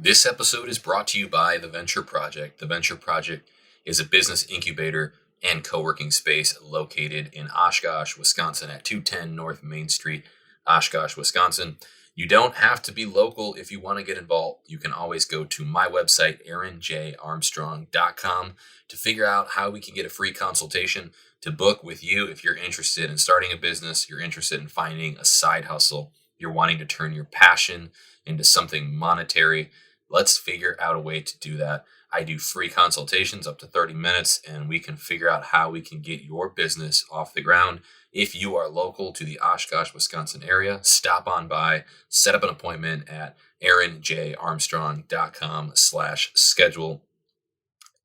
This episode is brought to you by The Venture Project. The Venture Project is a business incubator and co-working space located in Oshkosh, Wisconsin at 210 North Main Street, Oshkosh, Wisconsin. You don't have to be local if you want to get involved. You can always go to my website, aaronjarmstrong.com, to figure out how we can get a free consultation to book with you if you're interested in starting a business, you're interested in finding a side hustle, you're wanting to turn your passion into something monetary. Let's figure out a way to do that. I do free consultations up to 30 minutes, and we can figure out how we can get your business off the ground. If you are local to the Oshkosh, Wisconsin area, stop on by, set up an appointment at aaronjarmstrong.com/schedule.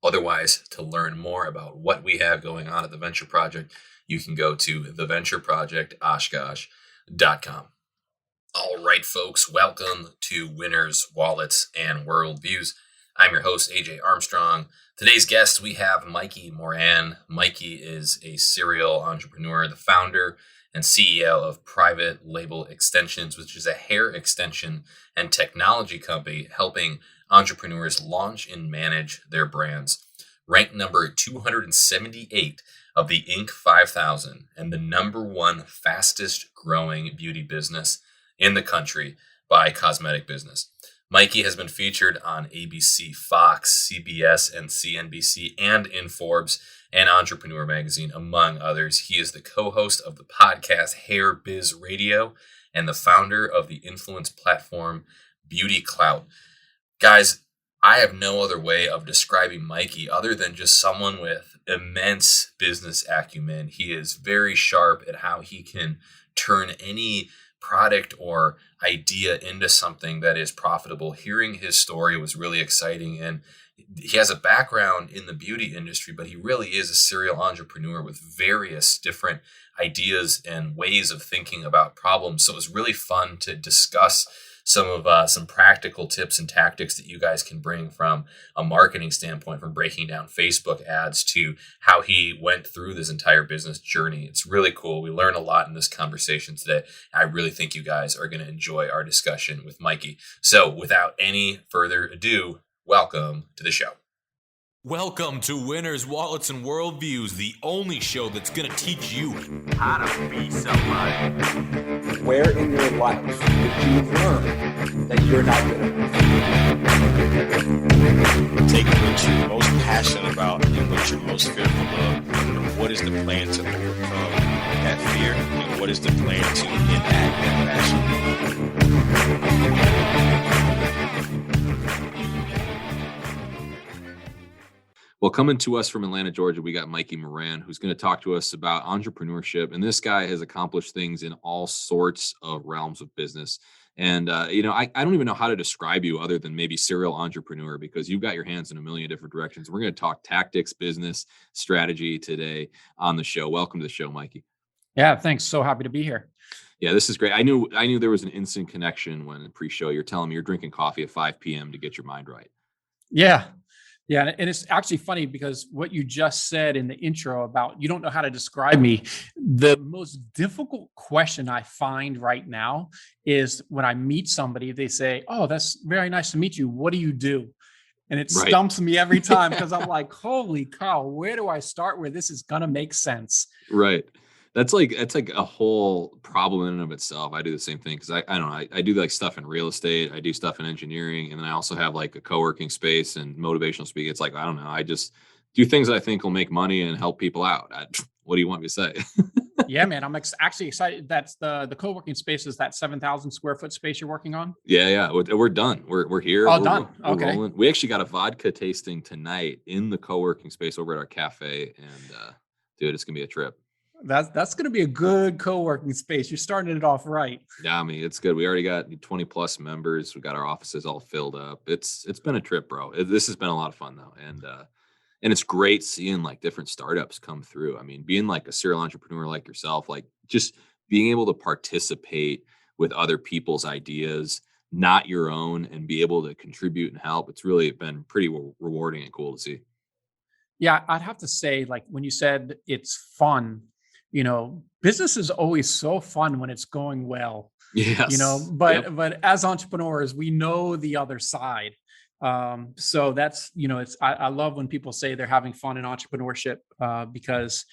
Otherwise, to learn more about what we have going on at the Venture Project, you can go to theventureprojectoshkosh.com. All right, folks, welcome to Winners, Wallets, and Worldviews. I'm your host, AJ Armstrong. Today's guest, we have Mikey Moran. Mikey is a serial entrepreneur, the founder and CEO of Private Label Extensions, which is a hair extension and technology company helping entrepreneurs launch and manage their brands. Ranked number 278 of the Inc. 5000 and the number one fastest growing beauty business in the country by Cosmetic Business. Mikey has been featured on ABC, Fox, CBS, and CNBC, and in Forbes and Entrepreneur magazine, among others. He is the co-host of the podcast Hair Biz Radio and the founder of the influence platform Beauty Clout. Guys, I have no other way of describing Mikey other than just someone with immense business acumen. He is very sharp at how he can turn any product or idea into something that is profitable. Hearing his story was really exciting, and he has a background in the beauty industry, but he really is a serial entrepreneur with various different ideas and ways of thinking about problems. So it was really fun to discuss some practical tips and tactics that you guys can bring from a marketing standpoint, from breaking down Facebook ads to how he went through this entire business journey. It's really cool. We learn a lot in this conversation today. I really think you guys are going to enjoy our discussion with Mikey. So without any further ado, welcome to the show. Welcome to Winners, Wallets, and Worldviews, the only show that's going to teach you how to be somebody. Where in your life did you learn that you're not good enough? Take what you're most passionate about and what you're most fearful of. And what is the plan to overcome that fear? And what is the plan to enact that passion? Well, coming to us from Atlanta, Georgia, we got Mikey Moran, who's going to talk to us about entrepreneurship. And this guy has accomplished things in all sorts of realms of business. And, I don't even know how to describe you other than maybe serial entrepreneur, because you've got your hands in a million different directions. We're going to talk tactics, business, strategy today on the show. Welcome to the show, Mikey. Yeah, thanks. So happy to be here. Yeah, this is great. I knew there was an instant connection when pre-show you're telling me you're drinking coffee at 5 p.m. to get your mind right. Yeah. Yeah. And it's actually funny because what you just said in the intro about you don't know how to describe me. The most difficult question I find right now is when I meet somebody, they say, "Oh, that's very nice to meet you. What do you do?" And it stumps me every time because I'm like, holy cow, where do I start where this is going to make sense? Right. That's like a whole problem in and of itself. I do the same thing because I don't know. I do like stuff in real estate. I do stuff in engineering, and then I also have like a co-working space and motivational speaking. It's like, I don't know. I just do things that I think will make money and help people out. What do you want me to say? Yeah, man. I'm actually excited. That's the co-working space is that 7,000 square foot space you're working on. Yeah. We're done. We're here. Oh, done. We're rolling. We actually got a vodka tasting tonight in the co-working space over at our cafe, and dude, it's gonna be a trip. That's going to be a good co-working space. You're starting it off right. Yeah, I mean, it's good. We already got 20 plus members. We got our offices all filled up. It's been a trip, bro. This has been a lot of fun though. And it's great seeing like different startups come through. I mean, being like a serial entrepreneur like yourself, like just being able to participate with other people's ideas, not your own, and be able to contribute and help. It's really been pretty rewarding and cool to see. Yeah, I'd have to say, like when you said it's fun, business is always so fun when it's going well. Yes. But as entrepreneurs, we know the other side. So that's, I love when people say they're having fun in entrepreneurship, because,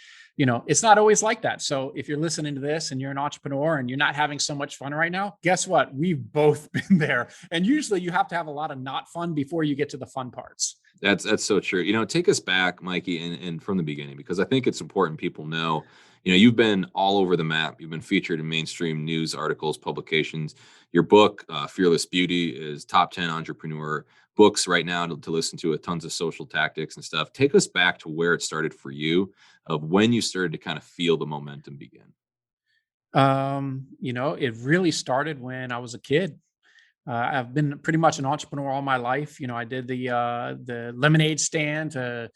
it's not always like that. So if you're listening to this and you're an entrepreneur and you're not having so much fun right now, guess what? We've both been there. And usually you have to have a lot of not fun before you get to the fun parts. That's so true. Take us back, Mikey, and from the beginning, because I think it's important people know, you've been all over the map. You've been featured in mainstream news articles, publications. Your book, Fearless Beauty, is top 10 entrepreneur books right now to listen to, with tons of social tactics and stuff. Take us back to where it started for you, of when you started to kind of feel the momentum begin. It really started when I was a kid. I've been pretty much an entrepreneur all my life. I did the lemonade stand to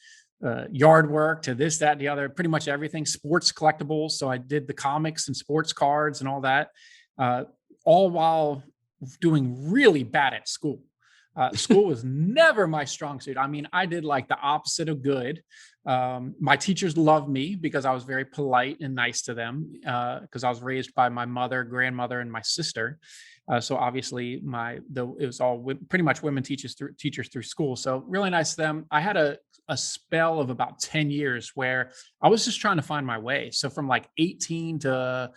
yard work to this, that, and the other, pretty much everything, sports collectibles. So I did the comics and sports cards and all that, all while doing really bad at school. School was never my strong suit. I mean, I did like the opposite of good. My teachers loved me because I was very polite and nice to them, because I was raised by my mother, grandmother, and my sister. So obviously it was all pretty much women teachers through school. So really nice to them. I had a spell of about 10 years where I was just trying to find my way. So from like 18 to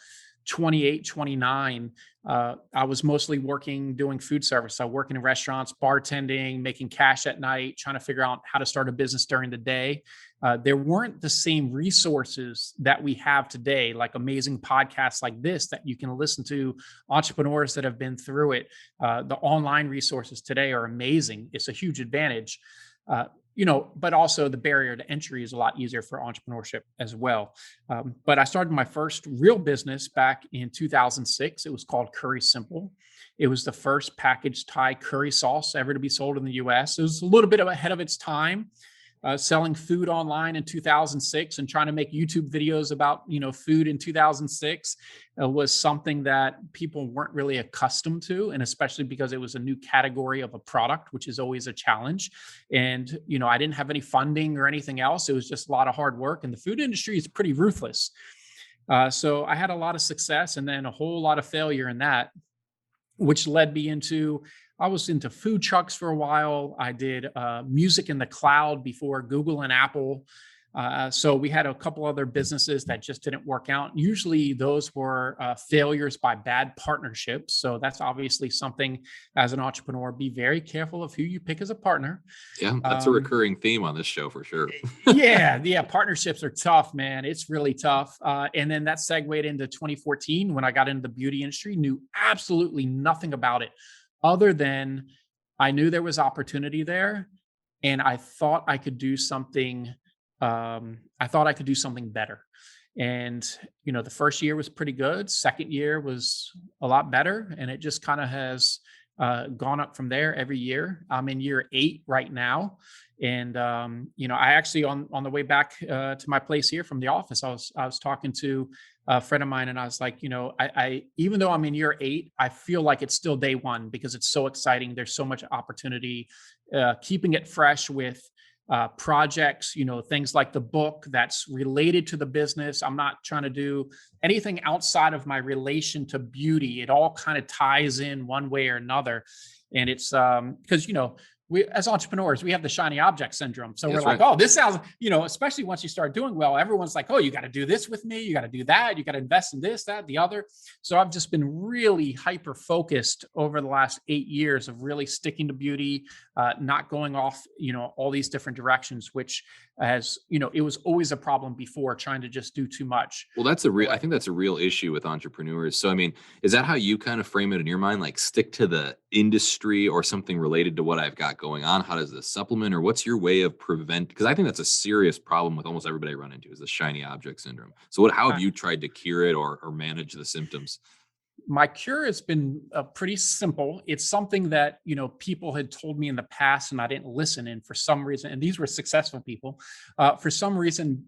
28, 29, I was mostly doing food service. So working in restaurants, bartending, making cash at night, trying to figure out how to start a business during the day. There weren't the same resources that we have today, like amazing podcasts like this that you can listen to, entrepreneurs that have been through it. The online resources today are amazing. It's a huge advantage. But also the barrier to entry is a lot easier for entrepreneurship as well. But I started my first real business back in 2006. It was called Curry Simple. It was the first packaged Thai curry sauce ever to be sold in the US. It was a little bit ahead of its time. Selling food online in 2006 and trying to make YouTube videos about, food in 2006 was something that people weren't really accustomed to. And especially because it was a new category of a product, which is always a challenge. And, I didn't have any funding or anything else. It was just a lot of hard work, and the food industry is pretty ruthless. So I had a lot of success and then a whole lot of failure in that, which led me into, I was into food trucks for a while. I did music in the cloud before Google and Apple. So we had a couple other businesses that just didn't work out. Usually those were failures by bad partnerships. So that's obviously something as an entrepreneur, be very careful of who you pick as a partner. Yeah, that's a recurring theme on this show for sure. Yeah. Partnerships are tough, man. It's really tough. And then that segued into 2014 when I got into the beauty industry, knew absolutely nothing about it, other than I knew there was opportunity there, and I thought I could do something. I thought I could do something better. And, the first year was pretty good. Second year was a lot better. And it just kind of has gone up from there every year. I'm in year 8 right now. And, I actually on the way back to my place here from the office, I was talking to a friend of mine, and I was like, I even though I'm in year 8, I feel like it's still day 1 because it's so exciting. There's so much opportunity, keeping it fresh with projects, things like the book that's related to the business. I'm not trying to do anything outside of my relation to beauty. It all kind of ties in one way or another. And it's because, we, as entrepreneurs, we have the shiny object syndrome. So we're like, oh, this sounds, especially once you start doing well, everyone's like, oh, you got to do this with me. You got to do that. You got to invest in this, that, the other. So I've just been really hyper focused over the last 8 years of really sticking to beauty, not going off, all these different directions, which has, it was always a problem before, trying to just do too much. Well, I think that's a real issue with entrepreneurs. So, I mean, is that how you kind of frame it in your mind? Like, stick to the industry or something related to what I've got going on? How does this supplement, or what's your way of because I think that's a serious problem with almost everybody I run into, is the shiny object syndrome. So how have you tried to cure it or manage the symptoms? My cure has been pretty simple. It's something that, people had told me in the past and I didn't listen. And for some reason, and these were successful people, for some reason,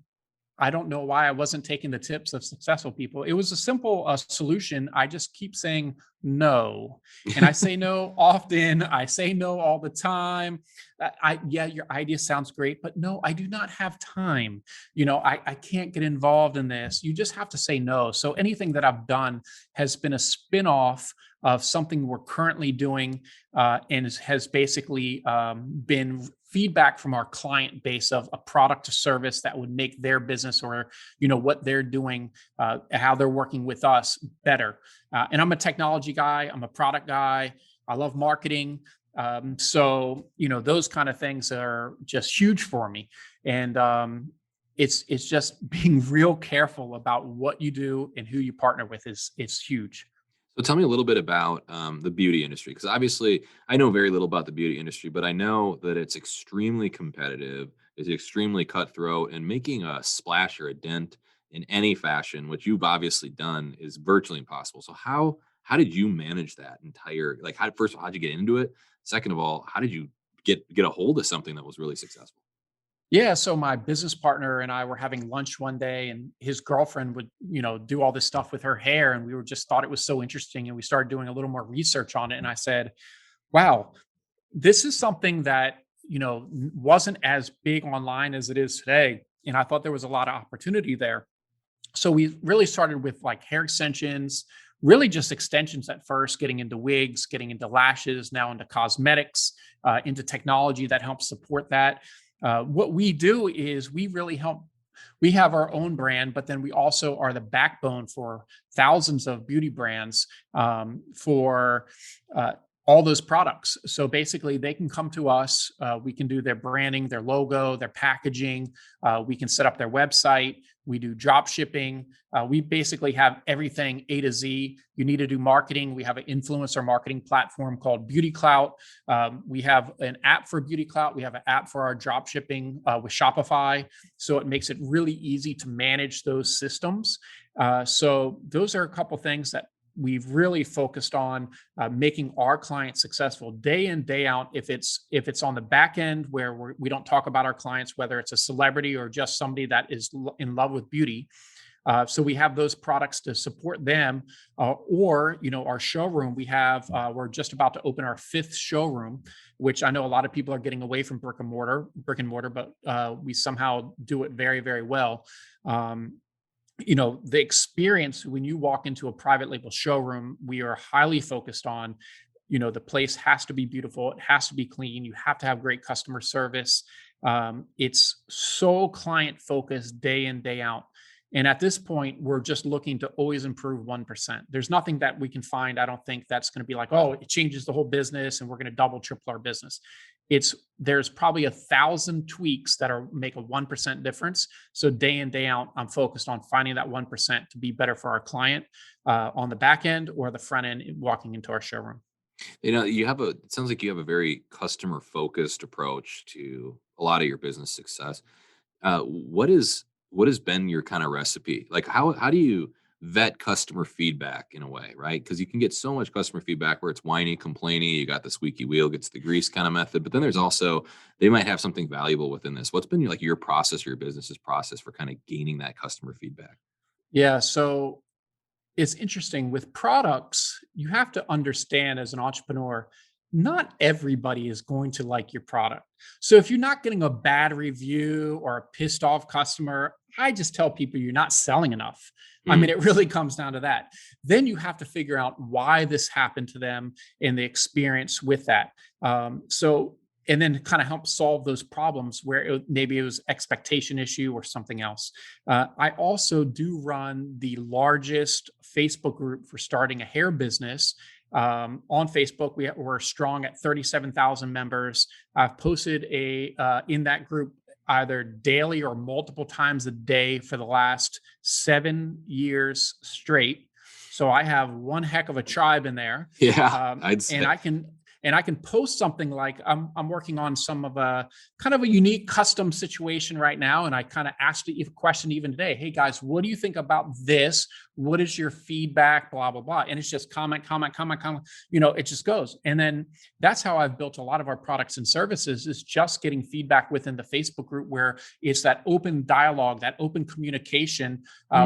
I don't know why I wasn't taking the tips of successful people. It was a simple solution. I just keep saying no. And I say no often. I say no all the time. yeah, your idea sounds great, but no, I do not have time. I can't get involved in this. You just have to say no. So anything that I've done has been a spin-off of something we're currently doing, and has basically been feedback from our client base of a product or service that would make their business, or what they're doing, how they're working with us better. And I'm a technology guy. I'm a product guy. I love marketing. So those kind of things are just huge for me. And it's just being real careful about what you do and who you partner with is huge. So tell me a little bit about the beauty industry, because obviously I know very little about the beauty industry, but I know that it's extremely competitive, it's extremely cutthroat, and making a splash or a dent in any fashion, which you've obviously done, is virtually impossible. So how did you manage that entire, like, first of all, how'd you get into it? Second of all, how did you get a hold of something that was really successful? Yeah. So my business partner and I were having lunch one day, and his girlfriend would, do all this stuff with her hair. And we were just thought it was so interesting. And we started doing a little more research on it. And I said, wow, this is something that, wasn't as big online as it is today. And I thought there was a lot of opportunity there. So we really started with like hair extensions, really just extensions at first, getting into wigs, getting into lashes, now into cosmetics, into technology that helps support that. What we do is we really help. We have our own brand, but then we also are the backbone for thousands of beauty brands, for all those products. So basically they can come to us. We can do their branding, their logo, their packaging. We can set up their website. We do drop shipping. We basically have everything A to Z. You need to do marketing. We have an influencer marketing platform called Beauty Clout. We have an app for Beauty Clout. We have an app for our drop shipping with Shopify. So it makes it really easy to manage those systems. So those are a couple things that we've really focused on, making our clients successful day in, day out. If it's on the back end where we don't talk about our clients, whether it's a celebrity or just somebody that is in love with beauty. So we have those products to support them, or our showroom. We're just about to open our 5th showroom, which I know a lot of people are getting away from brick and mortar, but we somehow do it very, very well. The experience when you walk into a private label showroom, we are highly focused on, the place has to be beautiful. It has to be clean. You have to have great customer service. It's so client focused day in, day out. And at this point, we're just looking to always improve 1%. There's nothing that we can find, I don't think, that's going to be like, oh, it changes the whole business and we're going to double, triple our business. There's probably 1,000 tweaks that make a 1% difference. So day in, day out, I'm focused on finding that 1% to be better for our client, on the back end or the front end walking into our showroom. It sounds like you have a very customer focused approach to a lot of your business success. What has been your kind of recipe? Like how do you vet customer feedback in a way, right? Because you can get so much customer feedback where it's whiny, complainy, you got the squeaky wheel gets the grease kind of method, but then there's also, they might have something valuable within this. What's been your process or your business's process for kind of gaining that customer feedback? Yeah. So it's interesting with products, you have to understand as an entrepreneur, not everybody is going to like your product. So if you're not getting a bad review or a pissed off customer, I just tell people you're not selling enough. I mean, it really comes down to that. Then you have to figure out why this happened to them and the experience with that. And then kind of help solve those problems where maybe it was expectation issue or something else. I also do run the largest Facebook group for starting a hair business. On Facebook, we're strong at 37,000 members. I've posted in that group either daily or multiple times a day for the last 7 years straight. So I have one heck of a tribe in there. Yeah, I'd say. And I can post something like I'm working on some of a kind of a unique custom situation right now. And I kind of asked a question even today. Hey guys, what do you think about this? What is your feedback? Blah, blah, blah. And it's just comment. It just goes. And then that's how I've built a lot of our products and services, is just getting feedback within the Facebook group, where it's that open dialogue, that open communication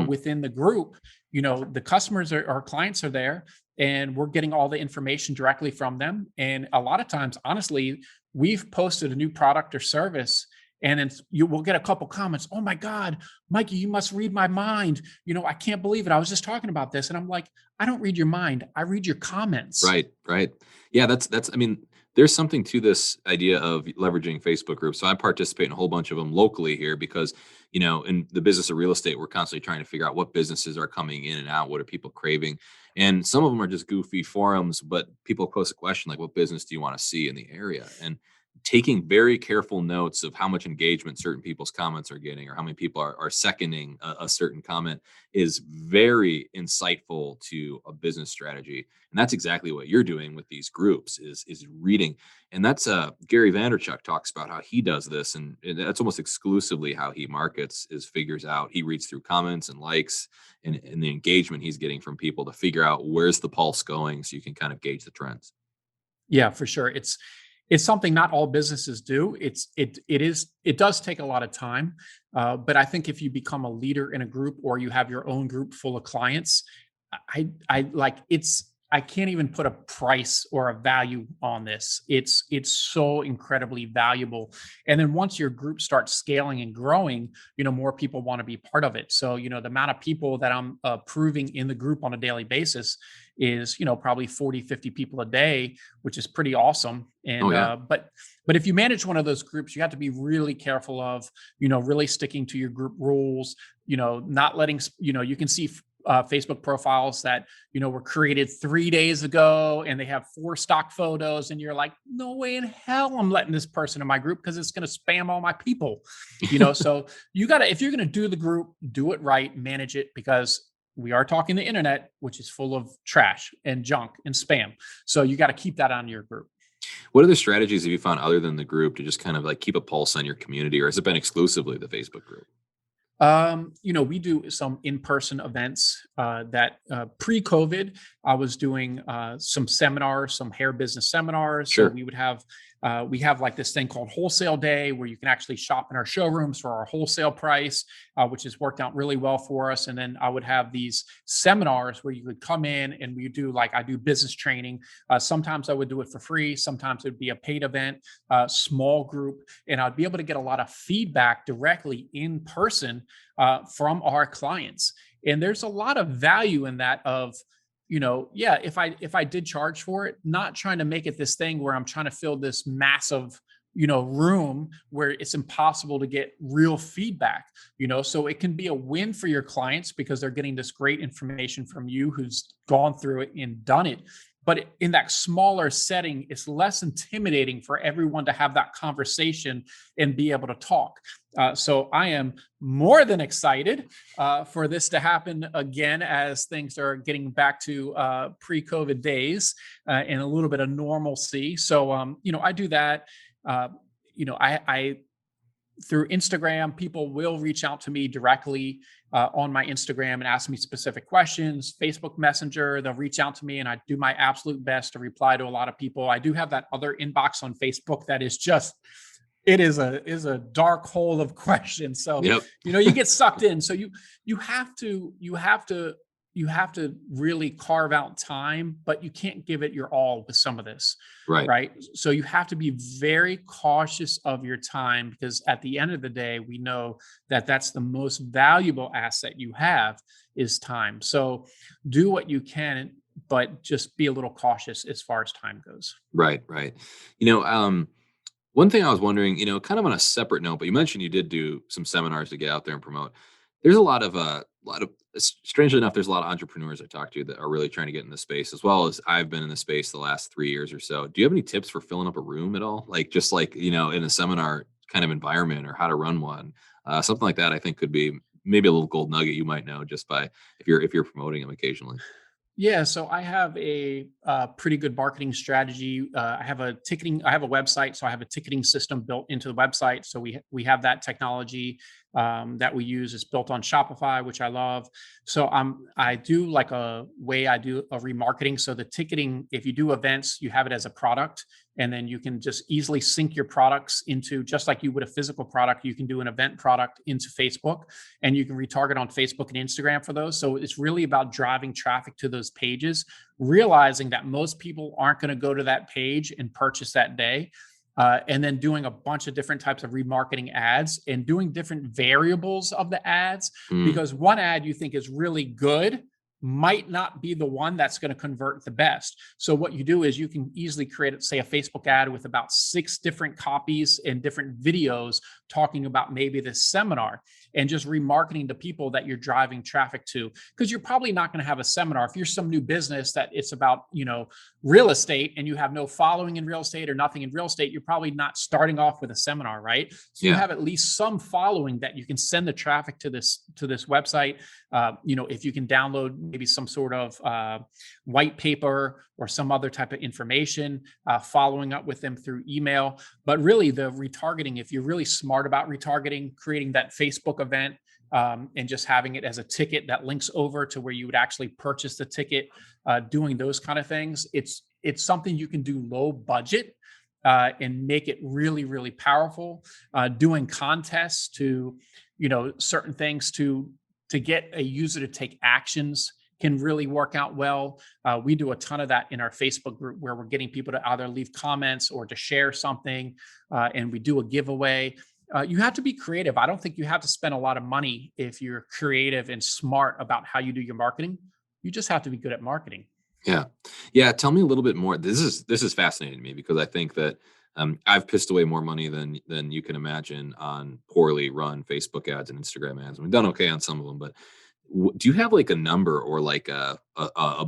within the group. The customers our clients are there, and we're getting all the information directly from them. And a lot of times, honestly, we've posted a new product or service, and then you will get a couple comments. Oh my God, Mikey, you must read my mind. I can't believe it. I was just talking about this. And I'm like, I don't read your mind. I read your comments. Right. Yeah, I mean, there's something to this idea of leveraging Facebook groups. So I participate in a whole bunch of them locally here because, in the business of real estate, we're constantly trying to figure out what businesses are coming in and out. What are people craving? And some of them are just goofy forums, but people post a question like, what business do you want to see in the area? And taking very careful notes of how much engagement certain people's comments are getting or how many people are seconding a certain comment is very insightful to a business strategy. And that's exactly what you're doing with these groups is reading. And that's Gary Vaynerchuk talks about how he does this. And that's almost exclusively how he markets is figures out, he reads through comments and likes and the engagement he's getting from people to figure out where's the pulse going so you can kind of gauge the trends. Yeah, for sure. It's something not all businesses do. It does take a lot of time. But I think if you become a leader in a group or you have your own group full of clients, I can't even put a price or a value on this. It's so incredibly valuable. And then once your group starts scaling and growing, more people want to be part of it. So, the amount of people that I'm approving in the group on a daily basis is, probably 40, 50 people a day, which is pretty awesome. And, but if you manage one of those groups, you have to be really careful of, really sticking to your group rules, not letting, you can see Facebook profiles that, were created 3 days ago and they have 4 stock photos and you're like, no way in hell I'm letting this person in my group because it's going to spam all my people, so if you're going to do the group, do it right, manage it, because we are talking the internet, which is full of trash and junk and spam. So you got to keep that on your group. What other strategies have you found other than the group to just kind of like keep a pulse on your community, or has it been exclusively the Facebook group? We do some in-person events that pre-COVID, I was doing some seminars, some hair business seminars. Sure. So we have like this thing called Wholesale Day where you can actually shop in our showrooms for our wholesale price, which has worked out really well for us. And then I would have these seminars where you could come in and I do business training. Sometimes I would do it for free. Sometimes it would be a paid event, small group, and I'd be able to get a lot of feedback directly in person from our clients. And there's a lot of value in that of, if I did charge for it, not trying to make it this thing where I'm trying to fill this massive, room where it's impossible to get real feedback, so it can be a win for your clients because they're getting this great information from you who's gone through it and done it. But in that smaller setting, it's less intimidating for everyone to have that conversation and be able to talk. So I am more than excited for this to happen again as things are getting back to pre-COVID days and a little bit of normalcy. So, I do that. I through Instagram, people will reach out to me directly on my Instagram and ask me specific questions. Facebook Messenger, they'll reach out to me and I do my absolute best to reply to a lot of people. I do have that other inbox on Facebook that is just, it is a dark hole of questions. So, Yep. You get sucked in. So you have to really carve out time, but you can't give it your all with some of this. Right. So you have to be very cautious of your time because at the end of the day, we know that that's the most valuable asset you have is time. So do what you can, but just be a little cautious as far as time goes. Right. One thing I was wondering, kind of on a separate note, but you mentioned you did do some seminars to get out there and promote. There's a lot of strangely enough, there's a lot of entrepreneurs I talk to that are really trying to get in the space, as well as I've been in the space the last 3 years or so. Do you have any tips for filling up a room at all? In a seminar kind of environment or how to run one, something like that, I think could be maybe a little gold nugget you might know just by if you're promoting them occasionally. Yeah, so I have a pretty good marketing strategy. I have a website, so I have a ticketing system built into the website. So we have that technology that we use. It's built on Shopify, which I love. So I do like a way I do a remarketing. So the ticketing, if you do events, you have it as a product, and then you can just easily sync your products into, just like you would a physical product, you can do an event product into Facebook, and you can retarget on Facebook and Instagram for those. So it's really about driving traffic to those pages, realizing that most people aren't going to go to that page and purchase that day. and then doing a bunch of different types of remarketing ads and doing different variables of the ads, because one ad you think is really good might not be the one that's going to convert the best. So what you do is you can easily create, say, a Facebook ad with about 6 different copies and different videos talking about maybe this seminar, and just remarketing to people that you're driving traffic to. Because you're probably not going to have a seminar. If you're some new business that it's about, real estate, and you have no following in real estate or nothing in real estate, you're probably not starting off with a seminar, right? So you have at least some following that you can send the traffic to this website. If you can download maybe some sort of white paper or some other type of information, following up with them through email. But really the retargeting, if you're really smart about retargeting, creating that Facebook event, and just having it as a ticket that links over to where you would actually purchase the ticket, doing those kind of things, it's something you can do low budget, and make it really, really powerful. Doing contests to, certain things to get a user to take actions can really work out well. We do a ton of that in our Facebook group, where we're getting people to either leave comments or to share something, and we do a giveaway. You have to be creative. I don't think you have to spend a lot of money if you're creative and smart about how you do your marketing. You just have to be good at marketing. Yeah. Tell me a little bit more. This is fascinating to me, because I think that I've pissed away more money than you can imagine on poorly run Facebook ads and Instagram ads. We've done okay on some of them, but do you have like a number or like a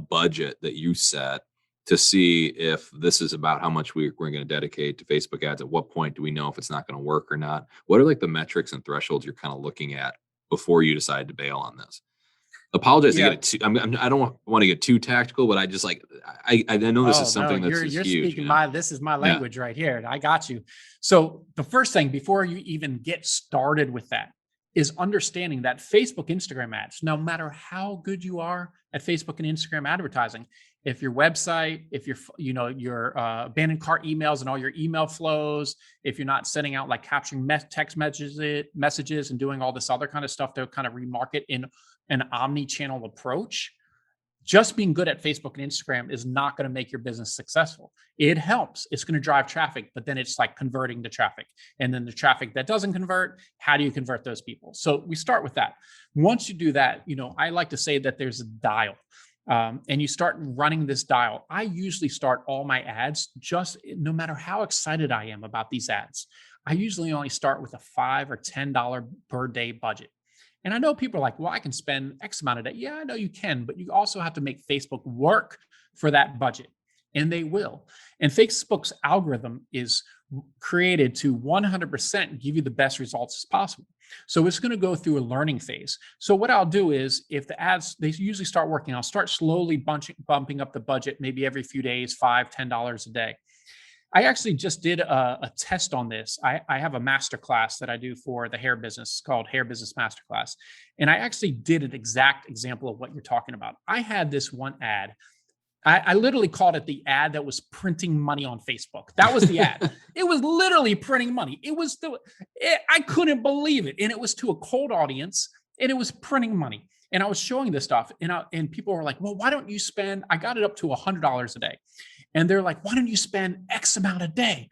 budget that you set to see if this is about how much we're going to dedicate to Facebook ads? At what point do we know if it's not going to work or not? What are like the metrics and thresholds you're kind of looking at before you decide to bail on this? Apologize to get it too, I don't want to get too tactical, but I just I know this is something that's you're huge. speaking this is my language right here. I got you. So the first thing before you even get started with that is understanding that Facebook, Instagram ads, no matter how good you are at Facebook and Instagram advertising, if your website, if your abandoned cart emails and all your email flows, if you're not sending out like capturing text messages and doing all this other kind of stuff to kind of remarket in an omni-channel approach, just being good at Facebook and Instagram is not going to make your business successful. It helps. It's going to drive traffic, but then it's like converting the traffic. And then the traffic that doesn't convert, how do you convert those people? So we start with that. Once you do that, I like to say that there's a dial. And you start running this dial. I usually start all my ads, just no matter how excited I am about these ads, I usually only start with a $5 or $10 per day budget. And I know people are like, well, I can spend X amount a day. Yeah, I know you can, but you also have to make Facebook work for that budget, and they will. And Facebook's algorithm is created to 100% give you the best results as possible. So it's going to go through a learning phase. So what I'll do is, if the ads, they usually start working, I'll start slowly bumping up the budget, maybe every few days, $5, $10 a day. I actually just did a test on this. I have a masterclass that I do for the hair business called Hair Business Masterclass. And I actually did an exact example of what you're talking about. I had this one ad. I literally called it the ad that was printing money on Facebook. That was the ad. It was literally printing money. I couldn't believe it. And it was to a cold audience, and it was printing money. And I was showing this stuff, and people were like, well, why don't you spend, I got it up to $100 a day. And they're like, why don't you spend X amount a day?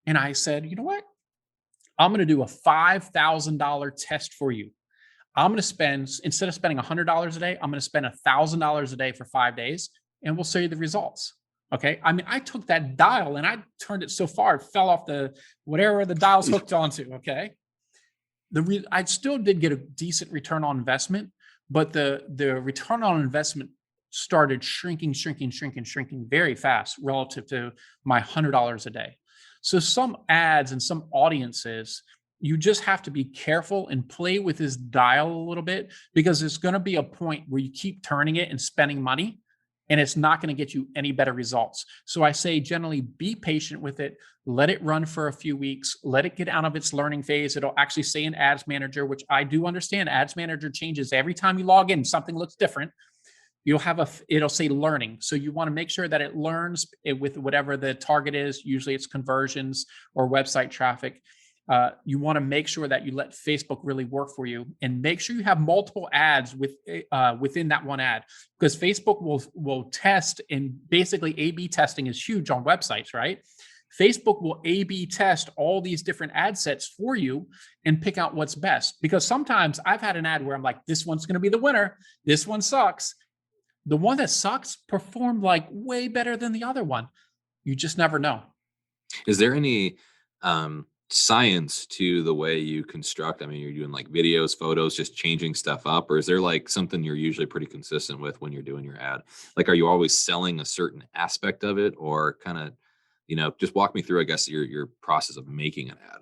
And I said, you know what? I'm going to do a $5,000 test for you. I'm going to spend, instead of spending $100 a day, I'm going to spend $1,000 a day for 5 days, and we'll show you the results. Okay. I mean, I took that dial and I turned it so far, it fell off whatever the dial's hooked onto. Okay. I still did get a decent return on investment, but the return on investment started shrinking very fast relative to my $100 a day. So some ads and some audiences, you just have to be careful and play with this dial a little bit, because there's going to be a point where you keep turning it and spending money, and it's not going to get you any better results. So I say generally be patient with it. Let it run for a few weeks. Let it get out of its learning phase. It'll actually say in Ads Manager, which I do understand. Ads Manager changes every time you log in. Something looks different. It'll say learning. So you want to make sure that it learns with whatever the target is. Usually it's conversions or website traffic. You want to make sure that you let Facebook really work for you, and make sure you have multiple ads within that one ad, because Facebook will test, and basically A/B testing is huge on websites, right? Facebook will A/B test all these different ad sets for you and pick out what's best. Because sometimes I've had an ad where I'm like, this one's going to be the winner. This one sucks. The one that sucks performed like way better than the other one. You just never know. Is there any science to the way you construct? I mean, you're doing like videos, photos, just changing stuff up, or is there like something you're usually pretty consistent with when you're doing your ad? Like, are you always selling a certain aspect of it, or kind of, just walk me through, I guess, your process of making an ad?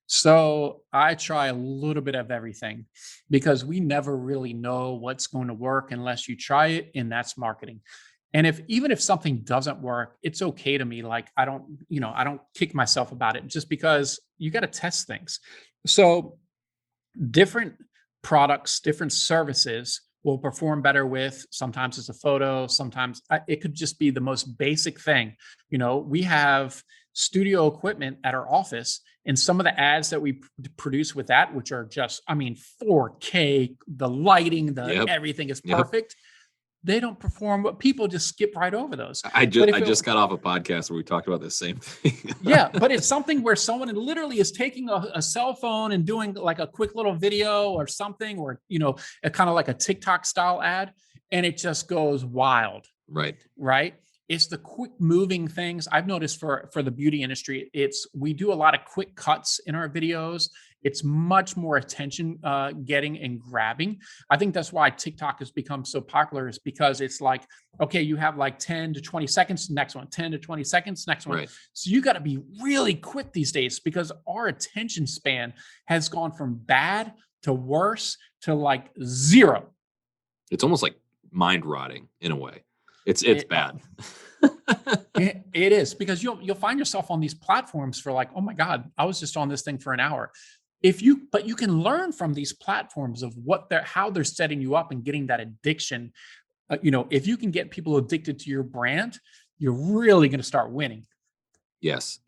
So I try a little bit of everything, because we never really know what's going to work unless you try it, and that's marketing. And even if something doesn't work, it's okay to me. Like, I don't kick myself about it, just because you got to test things. So different products, different services will perform better with, sometimes it's a photo, sometimes it could just be the most basic thing. We have studio equipment at our office, and some of the ads that we produce with that, which are just, 4K, the lighting, everything is perfect. They don't perform, but people just skip right over those. I just got off a podcast where we talked about the same thing. Yeah, but it's something where someone literally is taking a cell phone and doing like a quick little video or something, or, a kind of like a TikTok style ad, and it just goes wild. Right. It's the quick moving things. I've noticed for the beauty industry, we do a lot of quick cuts in our videos. It's much more attention getting and grabbing. I think that's why TikTok has become so popular, is because it's like, okay, you have like 10 to 20 seconds, next one, 10 to 20 seconds, next one. Right. So you got to be really quick these days, because our attention span has gone from bad to worse to like zero. It's almost like mind rotting in a way. It's bad. It is, because you'll find yourself on these platforms for like, oh my God, I was just on this thing for an hour. But you can learn from these platforms of how they're setting you up and getting that addiction. If you can get people addicted to your brand, you're really going to start winning. Yes.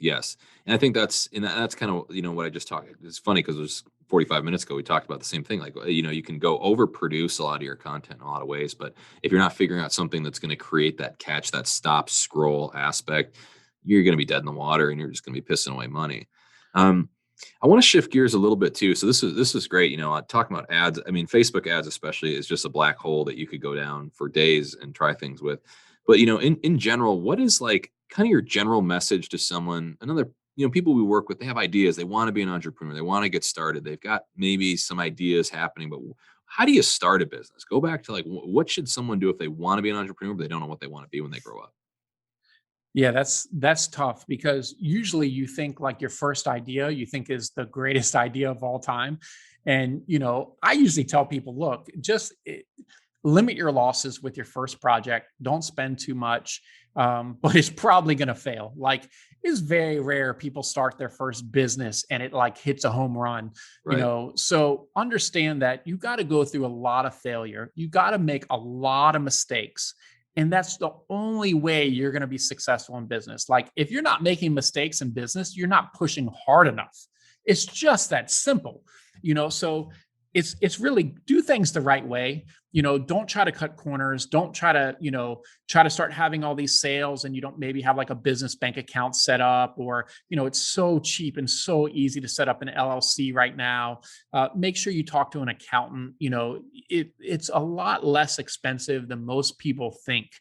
And I think that's kind of, what I just talked. It's funny because it was 45 minutes ago, we talked about the same thing. Like, you can go overproduce a lot of your content in a lot of ways, but if you're not figuring out something that's going to create that catch, that stop scroll aspect, you're going to be dead in the water, and you're just going to be pissing away money. I want to shift gears a little bit too. So this is great. Talking about ads. I mean, Facebook ads especially is just a black hole that you could go down for days and try things with. But, in general, what is like kind of your general message to someone, people we work with, they have ideas, they want to be an entrepreneur, they want to get started, they've got maybe some ideas happening, but how do you start a business? Go back to like, what should someone do if they want to be an entrepreneur, but they don't know what they want to be when they grow up? Yeah, that's tough, because usually you think like your first idea you think is the greatest idea of all time. And, I usually tell people, look, just limit your losses with your first project. Don't spend too much, but it's probably going to fail. Like, it's very rare people start their first business and it like hits a home run, right. So understand that you got to go through a lot of failure. You got to make a lot of mistakes. And that's the only way you're going to be successful in business. Like, if you're not making mistakes in business, you're not pushing hard enough. It's just that simple, so it's really do things the right way. Don't try to cut corners. Don't try to start having all these sales and you don't maybe have like a business bank account set up, or, it's so cheap and so easy to set up an LLC right now. Make sure you talk to an accountant. It's a lot less expensive than most people think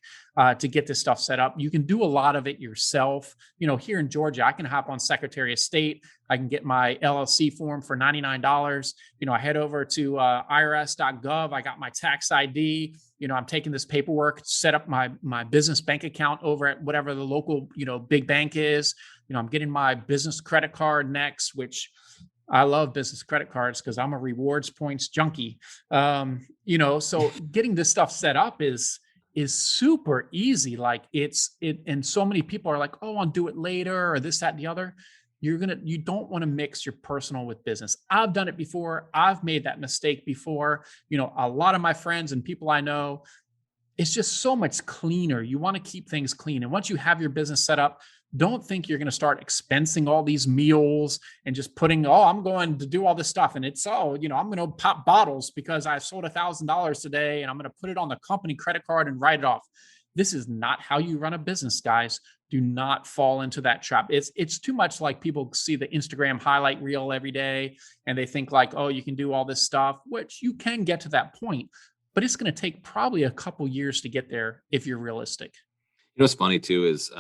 to get this stuff set up. You can do a lot of it yourself. Here in Georgia, I can hop on Secretary of State. I can get my LLC form for $99. I head over to irs.gov. I got my tax ID. I'm taking this paperwork, set up my business bank account over at whatever the local, big bank is. I'm getting my business credit card next, which I love business credit cards because I'm a rewards points junkie. So getting this stuff set up is super easy. Like and so many people are like, oh, I'll do it later, or this, that, and the other. You don't want to mix your personal with business. I've done it before. I've made that mistake before. A lot of my friends and people I know, it's just so much cleaner. You want to keep things clean. And once you have your business set up, don't think you're going to start expensing all these meals and just putting, I'm going to do all this stuff. And it's, I'm going to pop bottles because I sold $1,000 today and I'm going to put it on the company credit card and write it off. This is not how you run a business, guys. Do not fall into that trap. It's too much like people see the Instagram highlight reel every day and they think like, oh, you can do all this stuff, which you can get to that point, but it's going to take probably a couple years to get there if you're realistic. You know what's funny too is,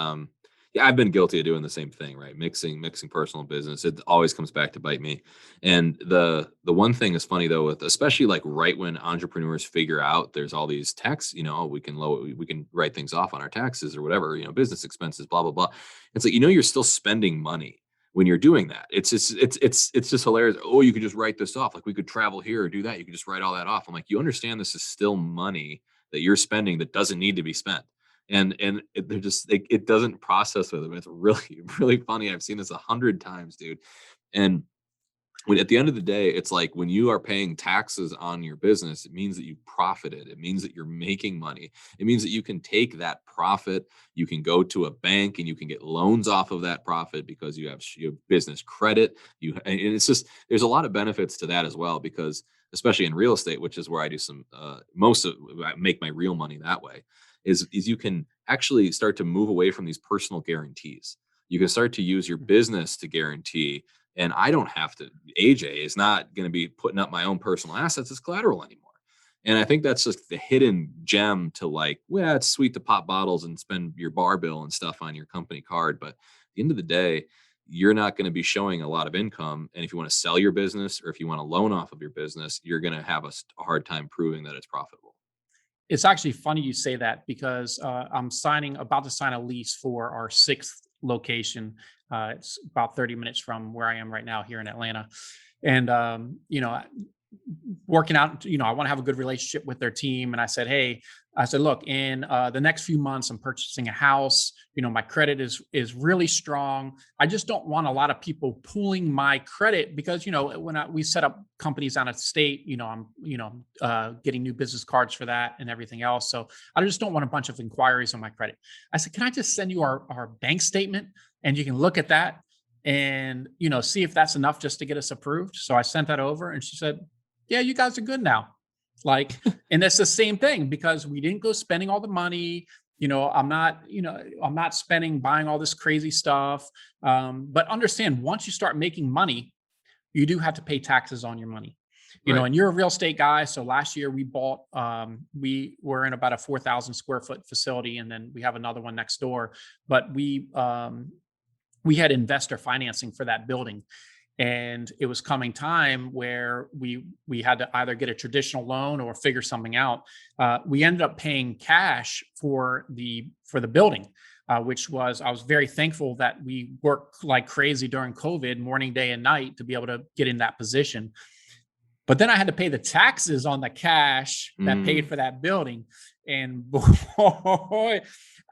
yeah, I've been guilty of doing the same thing, right? Mixing personal business. It always comes back to bite me. And the one thing is funny though, with especially like right when entrepreneurs figure out there's all these tax, we can write things off on our taxes or whatever, business expenses, blah, blah, blah. It's like, you're still spending money when you're doing that. It's just hilarious. Oh, you could just write this off. Like we could travel here or do that. You could just write all that off. I'm like, you understand this is still money that you're spending that doesn't need to be spent. And it doesn't process with them. It's really, really funny. I've seen this 100 times, dude. And when at the end of the day, it's like when you are paying taxes on your business, it means that you profited. It means that you're making money. It means that you can take that profit, you can go to a bank and you can get loans off of that profit because you have business credit. And it's just, there's a lot of benefits to that as well, because especially in real estate, which is where I do I make my real money that way, is you can actually start to move away from these personal guarantees. You can start to use your business to guarantee. And I don't have to, AJ is not going to be putting up my own personal assets as collateral anymore. And I think that's just the hidden gem to like, well, it's sweet to pop bottles and spend your bar bill and stuff on your company card. But at the end of the day, you're not going to be showing a lot of income. And if you want to sell your business or if you want to loan off of your business, you're going to have a hard time proving that it's profitable. It's actually funny you say that because I'm about to sign a lease for our 6th location. It's about 30 minutes from where I am right now here in Atlanta. And, working out, I want to have a good relationship with their team. And I said, look, in the next few months, I'm purchasing a house. My credit is really strong. I just don't want a lot of people pulling my credit because, when we set up companies out of state, I'm getting new business cards for that and everything else. So I just don't want a bunch of inquiries on my credit. I said, can I just send you our bank statement and you can look at that and, see if that's enough just to get us approved. So I sent that over and she said, yeah, you guys are good now. Like, and that's the same thing because we didn't go spending all the money. I'm not buying all this crazy stuff. But understand, once you start making money, you do have to pay taxes on your money. And you're a real estate guy. So last year we bought, we were in about a 4,000 square foot facility. And then we have another one next door, but we had investor financing for that building. And it was coming time where we had to either get a traditional loan or figure something out. We ended up paying cash for the building, I was very thankful that we worked like crazy during COVID, morning, day, and night to be able to get in that position. But then I had to pay the taxes on the cash that paid for that building. And boy,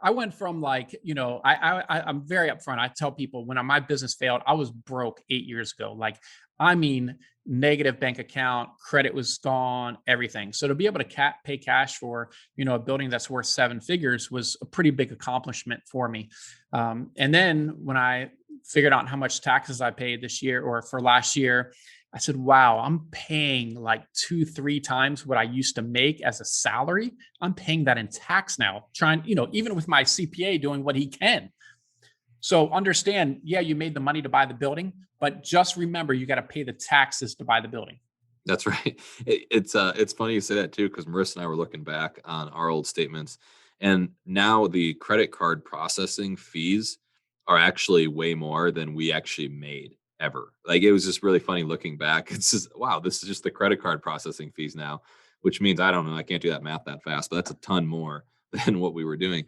I went from like, I'm very upfront. I tell people when my business failed, I was broke 8 years ago. Like, I mean, negative bank account, credit was gone, everything. So to be able to pay cash for, a building that's worth 7 figures was a pretty big accomplishment for me. And then when I figured out how much taxes I paid this year or for last year, I said, wow, I'm paying like 2-3 times what I used to make as a salary. I'm paying that in tax now, even with my CPA doing what he can. So understand, yeah, you made the money to buy the building, but just remember, you got to pay the taxes to buy the building. That's right. It's funny you say that too, because Marissa and I were looking back on our old statements, and now the credit card processing fees are actually way more than we actually made ever. Like, it was just really funny looking back. It's just, wow, this is just the credit card processing fees now, which means, I don't know, I can't do that math that fast, but that's a ton more than what we were doing.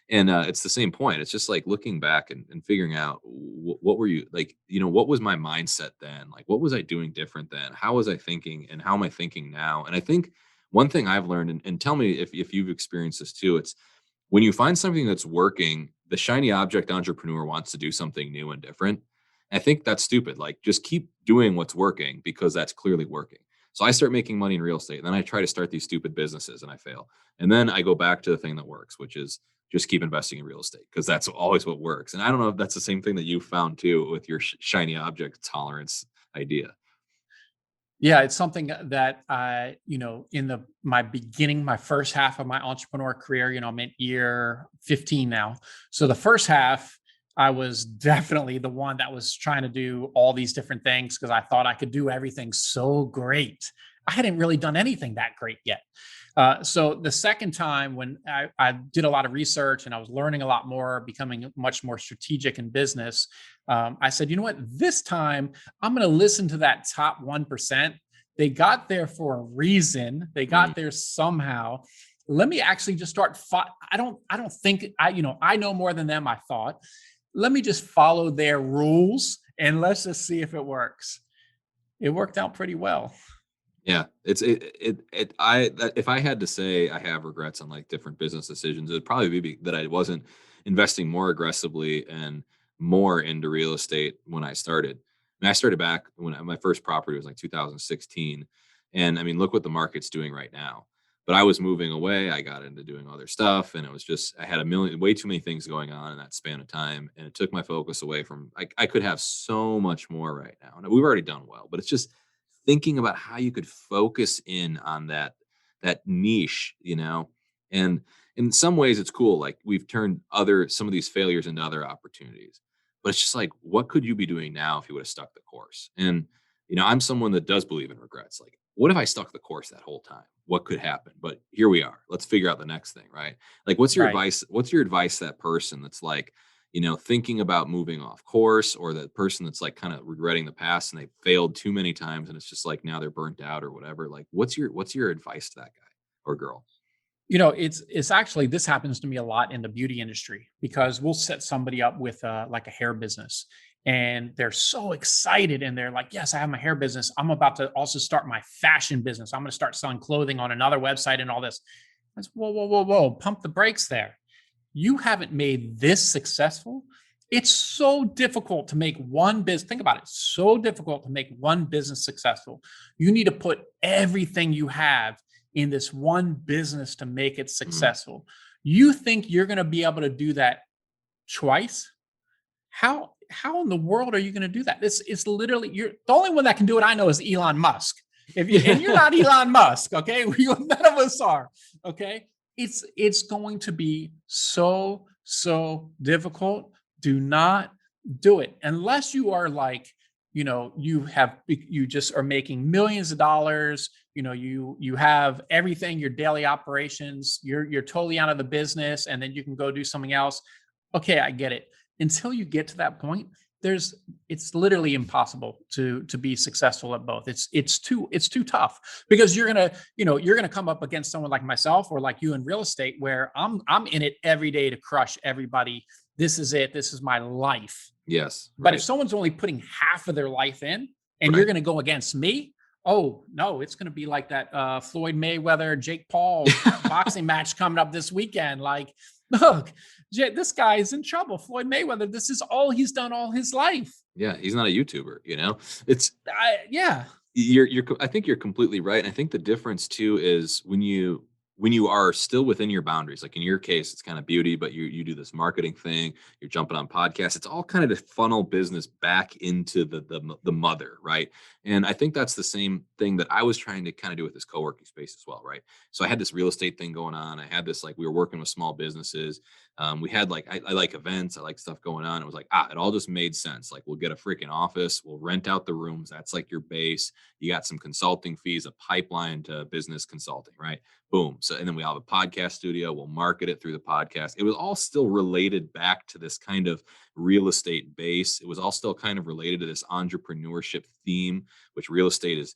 And it's the same point. It's just like looking back and figuring out what were you like, what was my mindset then? Like, what was I doing different then? How was I thinking and how am I thinking now? And I think one thing I've learned, and tell me if you've experienced this too, it's when you find something that's working, the shiny object entrepreneur wants to do something new and different. I think that's stupid. Like, just keep doing what's working because that's clearly working. So I start making money in real estate, and then I try to start these stupid businesses and I fail. And then I go back to the thing that works, which is just keep investing in real estate because that's always what works. And I don't know if that's the same thing that you found too with your shiny object tolerance idea. Yeah, it's something that in my first half of my entrepreneur career, I'm in year 15 now. So the first half, I was definitely the one that was trying to do all these different things because I thought I could do everything so great. I hadn't really done anything that great yet. So the second time when I did a lot of research and I was learning a lot more, becoming much more strategic in business, I said, you know what, this time I'm going to listen to that top 1%. They got there for a reason. They got there somehow. Let me actually just start. I don't think I know more than them, I thought. Let me just follow their rules and let's just see if it works. It worked out pretty well. Yeah, if I had to say I have regrets on like different business decisions, it'd probably be that I wasn't investing more aggressively and more into real estate when I started. And I started back when my first property was like 2016. And I mean, look what the market's doing right now. But I was moving away. I got into doing other stuff. And it was just, I had way too many things going on in that span of time. And it took my focus away from, I could have so much more right now. And we've already done well, but it's just thinking about how you could focus in on that niche, and in some ways it's cool. Like we've turned some of these failures into other opportunities, but it's just like, what could you be doing now if you would have stuck the course? And, I'm someone that does believe in regrets. Like, what if I stuck the course that whole time? What could happen? But here we are. Let's figure out the next thing, right? Like, what's your advice? What's your advice to that person that's like, thinking about moving off course, or that person that's like kind of regretting the past and they failed too many times and it's just like now they're burnt out or whatever. Like, what's your advice to that guy or girl? It's actually, this happens to me a lot in the beauty industry because we'll set somebody up with like a hair business and they're so excited and they're like, yes, I have my hair business. I'm about to also start my fashion business. I'm going to start selling clothing on another website and all this. I said, whoa, pump the brakes there. You haven't made this successful. It's so difficult to make one business. Think about it. So difficult to make one business successful. You need to put everything you have in this one business to make it successful. You think you're going to be able to do that twice? How in the world are you going to do that? It's literally, the only one that can do it I know is Elon Musk. And you're not Elon Musk, okay? None of us are, okay? It's going to be so difficult. Do not do it unless you are like, you just are making millions of dollars. You have everything, your daily operations, you're totally out of the business, and then you can go do something else. Okay, I get it. Until you get to that point, it's literally impossible to be successful at both. It's too tough because you're gonna come up against someone like myself or like you in real estate where I'm in it every day to crush everybody. This is it. This is my life. Yes. But if someone's only putting half of their life in and you're going to go against me, oh no, it's going to be like that Floyd Mayweather, Jake Paul boxing match coming up this weekend. Like, look, this guy is in trouble. Floyd Mayweather, this is all he's done all his life. Yeah, he's not a YouTuber, It's yeah. I think you're completely right. And I think the difference too is when you are still within your boundaries, like in your case, it's kind of beauty, but you do this marketing thing, you're jumping on podcasts. It's all kind of to funnel business back into the mother, right? And I think that's the same thing that I was trying to kind of do with this co-working space as well, right? So I had this real estate thing going on. I had this, like, we were working with small businesses. We had like, I like events. I like stuff going on. It was like, it all just made sense. Like, we'll get a freaking office. We'll rent out the rooms. That's like your base. You got some consulting fees, a pipeline to business consulting, right? Boom. So, and then we have a podcast studio. We'll market it through the podcast. It was all still related back to this kind of real estate base. It was all still kind of related to this entrepreneurship theme, which real estate is.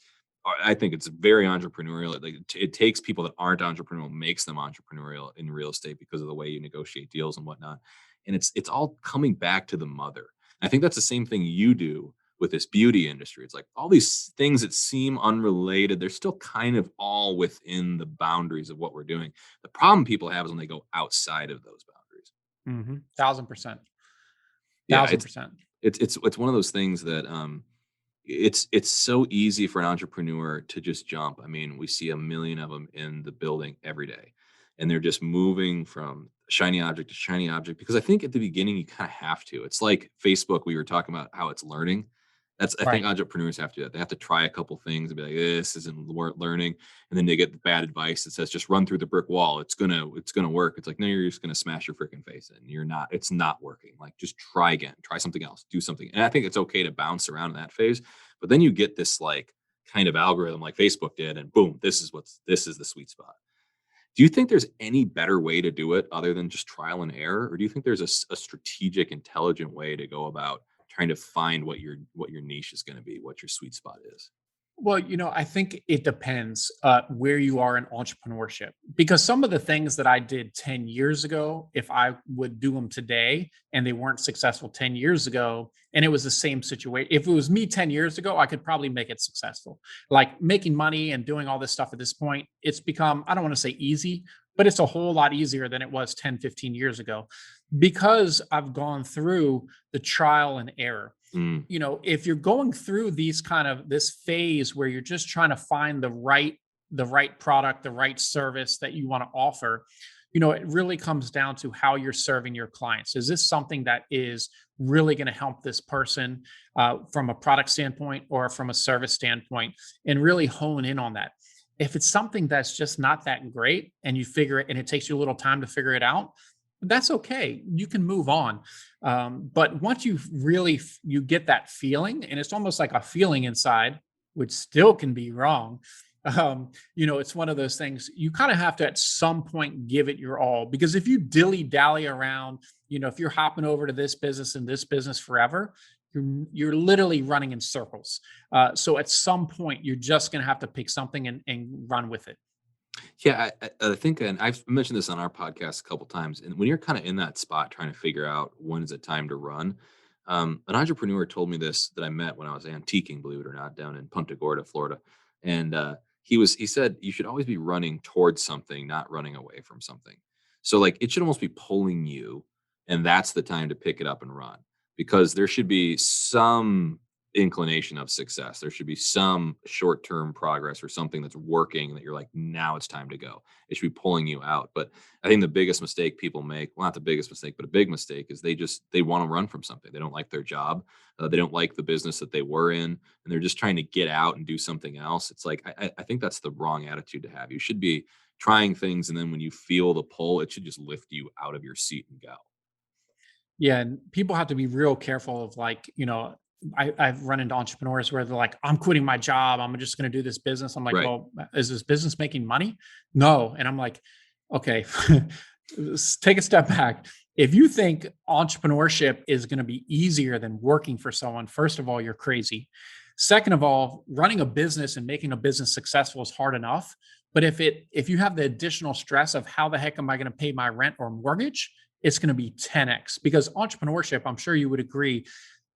I think it's very entrepreneurial. Like, it takes people that aren't entrepreneurial, makes them entrepreneurial in real estate because of the way you negotiate deals and whatnot. And it's all coming back to the mother. I think that's the same thing you do with this beauty industry. It's like all these things that seem unrelated, they're still kind of all within the boundaries of what we're doing. The problem people have is when they go outside of those boundaries. 1,000%. Yeah, 1,000%. It's one of those things that it's so easy for an entrepreneur to just jump. I mean, we see a million of them in the building every day, and they're just moving from shiny object to shiny object because I think at the beginning you kind of have to. It's like Facebook. We were talking about how it's learning. I think entrepreneurs have to do that. They have to try a couple things and be like, this isn't worth learning. And then they get the bad advice that says, just run through the brick wall. It's gonna work. It's like, no, you're just gonna smash your freaking face in. It's not working. Like, just try again, try something else, do something. And I think it's okay to bounce around in that phase, but then you get this like kind of algorithm like Facebook did, and boom, this is the sweet spot. Do you think there's any better way to do it other than just trial and error? Or do you think there's a strategic, intelligent way to go about trying to find what your niche is going to be, what your sweet spot is? Well, I think it depends where you are in entrepreneurship, because some of the things that I did 10 years ago, if I would do them today and they weren't successful 10 years ago, and it was the same situation, if it was me 10 years ago, I could probably make it successful. Like making money and doing all this stuff at this point, it's become, I don't want to say easy, but it's a whole lot easier than it was 10, 15 years ago, because I've gone through the trial and error. If you're going through this phase where you're just trying to find the right product, the right service that you want to offer, it really comes down to how you're serving your clients. Is this something that is really going to help this person from a product standpoint or from a service standpoint, and really hone in on that? If it's something that's just not that great and you figure it, and it takes you a little time to figure it out, that's okay. You can move on. But once you get that feeling, and it's almost like a feeling inside, which still can be wrong. It's one of those things you kind of have to at some point give it your all, because if you dilly dally around, if you're hopping over to this business and this business forever, you're literally running in circles. So at some point, you're just going to have to pick something and run with it. Yeah, I think, and I've mentioned this on our podcast a couple times, and when you're kind of in that spot trying to figure out when is it time to run, an entrepreneur told me this that I met when I was antiquing, believe it or not, down in Punta Gorda, Florida. And he said, you should always be running towards something, not running away from something. So like, it should almost be pulling you, and that's the time to pick it up and run, because there should be some inclination of success. There should be some short-term progress or something that's working that you're like, now it's time to go. It should be pulling you out. But I think the biggest mistake people make, well, not the biggest mistake, but a big mistake, is they want to run from something. They don't like their job. They don't like the business that they were in, and they're just trying to get out and do something else. It's like, I think that's the wrong attitude to have. You should be trying things, and then when you feel the pull, it should just lift you out of your seat and go. Yeah. And people have to be real careful of I've run into entrepreneurs where they're like, I'm quitting my job, I'm just going to do this business. I'm like, Right. Well, is this business making money? No. And I'm like, okay, take a step back. If you think entrepreneurship is going to be easier than working for someone, first of all, you're crazy. Second of all, running a business and making a business successful is hard enough. But if you have the additional stress of how the heck am I going to pay my rent or mortgage, it's going to be 10x, because entrepreneurship, I'm sure you would agree,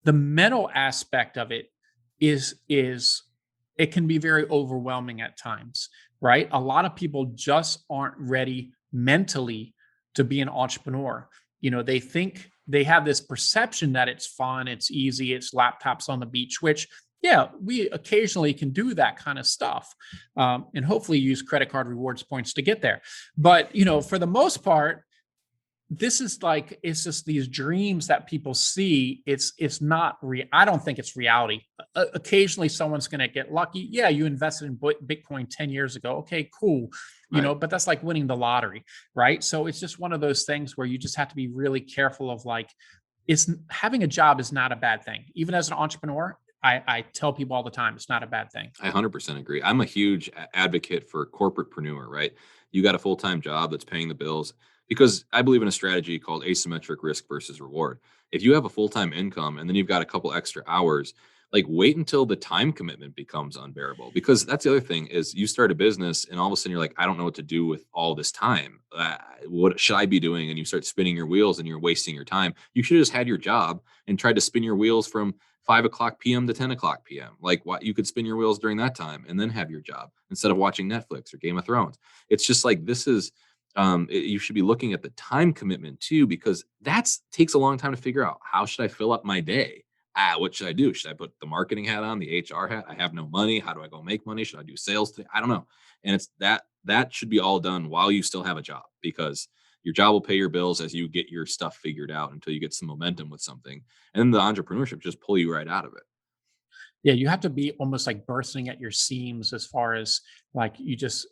the mental aspect of it is it can be very overwhelming at times, right? A lot of people just aren't ready mentally to be an entrepreneur. They think they have this perception that it's fun, it's easy, it's laptops on the beach, which, yeah, we occasionally can do that kind of stuff, and hopefully use credit card rewards points to get there. But, for the most part, this is like, it's just these dreams that people see. It's not I don't think it's reality. Occasionally someone's going to get lucky. Yeah, you invested in Bitcoin 10 years ago. Okay, cool. Right. But that's like winning the lottery, right? So it's just one of those things where you just have to be really careful of having a job is not a bad thing. Even as an entrepreneur, I tell people all the time, it's not a bad thing. I 100% agree. I'm a huge advocate for corporatepreneur, right? You got a full-time job that's paying the bills, because I believe in a strategy called asymmetric risk versus reward. If you have a full-time income and then you've got a couple extra hours, like, wait until the time commitment becomes unbearable, because that's the other thing is you start a business and all of a sudden you're like, I don't know what to do with all this time. What should I be doing? And you start spinning your wheels and you're wasting your time. You should have just had your job and tried to spin your wheels from 5:00 p.m. to 10:00 p.m. Like, what, you could spin your wheels during that time and then have your job instead of watching Netflix or Game of Thrones. It's just like, this is, you should be looking at the time commitment too, because takes a long time to figure out. How should I fill up my day? What should I do? Should I put the marketing hat on, the HR hat? I have no money. How do I go make money? Should I do sales today? I don't know. And it's that should be all done while you still have a job, because your job will pay your bills as you get your stuff figured out until you get some momentum with something. And then the entrepreneurship just pull you right out of it. Yeah, you have to be almost like bursting at your seams as far as like you just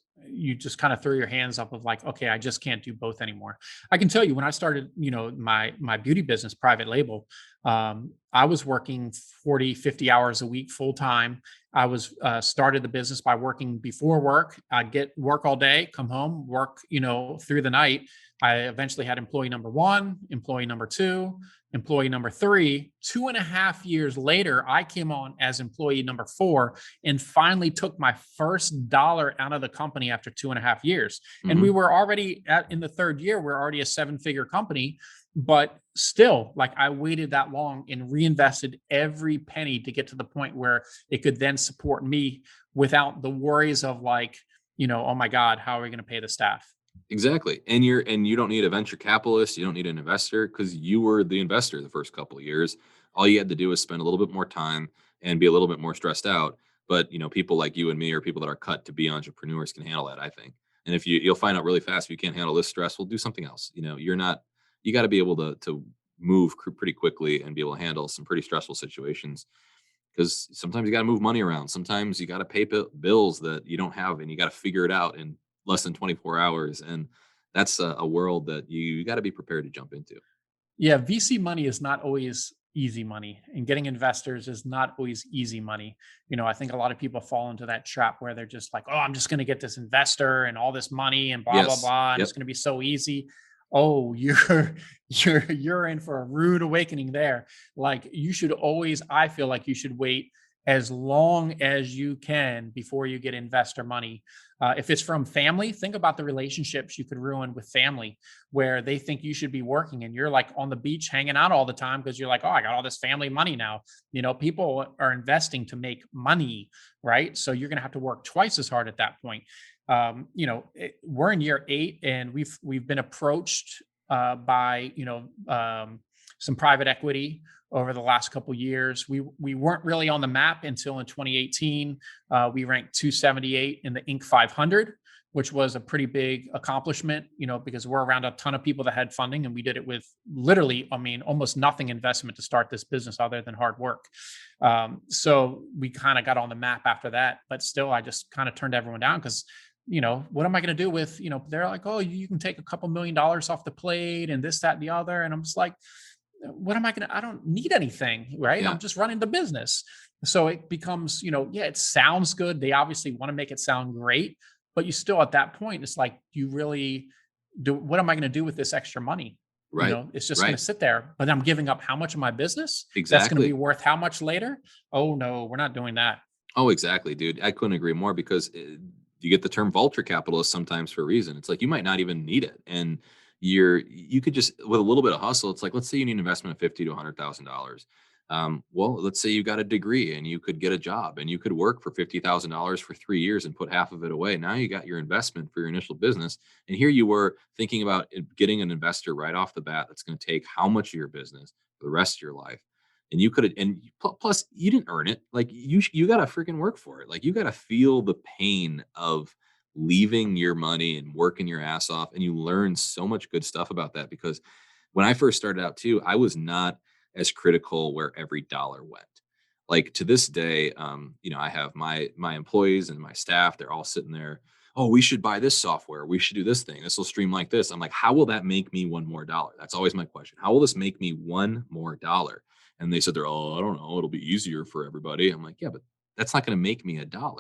kind of throw your hands up of like, okay, I just can't do both anymore. I can tell you when I started, my beauty business, private label, I was working 40, 50 hours a week full time. I was started the business by working before work. I'd get work all day, come home, work, through the night. I eventually had employee number one, employee number two, employee number three. 2.5 years later, I came on as employee number four and finally took my first dollar out of the company after 2.5 years. And we were already in the third year, we're already a 7-figure company, but still, like I waited that long and reinvested every penny to get to the point where it could then support me without the worries of like, oh my God, how are we going to pay the staff? Exactly. And you don't need a venture capitalist, you don't need an investor, because you were the investor the first couple of years. All you had to do was spend a little bit more time and be a little bit more stressed out. But people like you and me, or people that are cut to be entrepreneurs, can handle that, I think. And if you'll find out really fast, if you can't handle this stress, we'll do something else. You got to be able to move pretty quickly and be able to handle some pretty stressful situations, because sometimes you got to move money around. Sometimes you got to pay bills that you don't have, and you got to figure it out in less than 24 hours. And that's a world that you got to be prepared to jump into. Yeah, VC money is not always easy money, and getting investors is not always easy money. I think a lot of people fall into that trap where they're just like, oh, I'm just going to get this investor and all this money and blah, blah, blah. And it's going to be so easy. Oh, you're in for a rude awakening there. Like you should always, I feel like you should wait as long as you can before you get investor money. If it's from family, think about the relationships you could ruin with family, where they think you should be working and you're like on the beach hanging out all the time because you're like, oh, I got all this family money now. People are investing to make money, right? So you're going to have to work twice as hard at that point. We're in year 8 and we've been approached by some private equity over the last couple of years. We weren't really on the map until in 2018. We ranked 278 in the Inc. 500, which was a pretty big accomplishment, because we're around a ton of people that had funding, and we did it with literally, almost nothing investment to start this business other than hard work. So we kind of got on the map after that, but still, I just kind of turned everyone down because what am I going to do with, they're like, oh, you can take a couple $1 million off the plate and this, that, and the other. And I'm just like, what am I going to, I don't need anything, right? Yeah. I'm just running the business. So it becomes, it sounds good. They obviously want to make it sound great, but you still at that point, it's like, you really do, what am I going to do with this extra money? Right. It's just going to sit there, but I'm giving up how much of my business? Exactly. That's going to be worth how much later? Oh no, we're not doing that. Oh, exactly, dude. I couldn't agree more, because you get the term vulture capitalist sometimes for a reason. It's like, you might not even need it. And you could just, with a little bit of hustle, it's like, let's say you need an investment of $50,000 to $100,000. Well, let's say you got a degree and you could get a job and you could work for $50,000 for 3 years and put half of it away. Now you got your investment for your initial business. And here you were thinking about getting an investor right off the bat that's going to take how much of your business for the rest of your life. And you could, and plus you didn't earn it. Like you got to freaking work for it. Like you got to feel the pain of leaving your money and working your ass off. And you learn so much good stuff about that, because when I first started out too, I was not as critical where every dollar went. Like to this day, I have my employees and my staff, they're all sitting there. Oh, we should buy this software. We should do this thing. This will stream like this. I'm like, how will that make me $1 more? That's always my question. How will this make me $1 more? And they said, oh, I don't know. It'll be easier for everybody. I'm like, yeah, but that's not going to make me $1.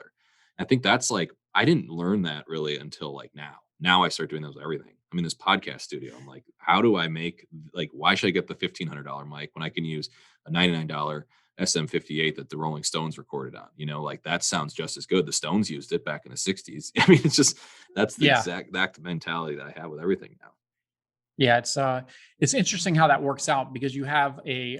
I think that's like, I didn't learn that really until like now. Now I start doing that with everything. I'm in this podcast studio. I'm like, how do I make, like, why should I get the $1,500 mic when I can use a $99 SM58 that the Rolling Stones recorded on? Like that sounds just as good. The Stones used it back in the 60s. I mean, it's just, that's the exact mentality that I have with everything now. Yeah, it's interesting how that works out, because you have a,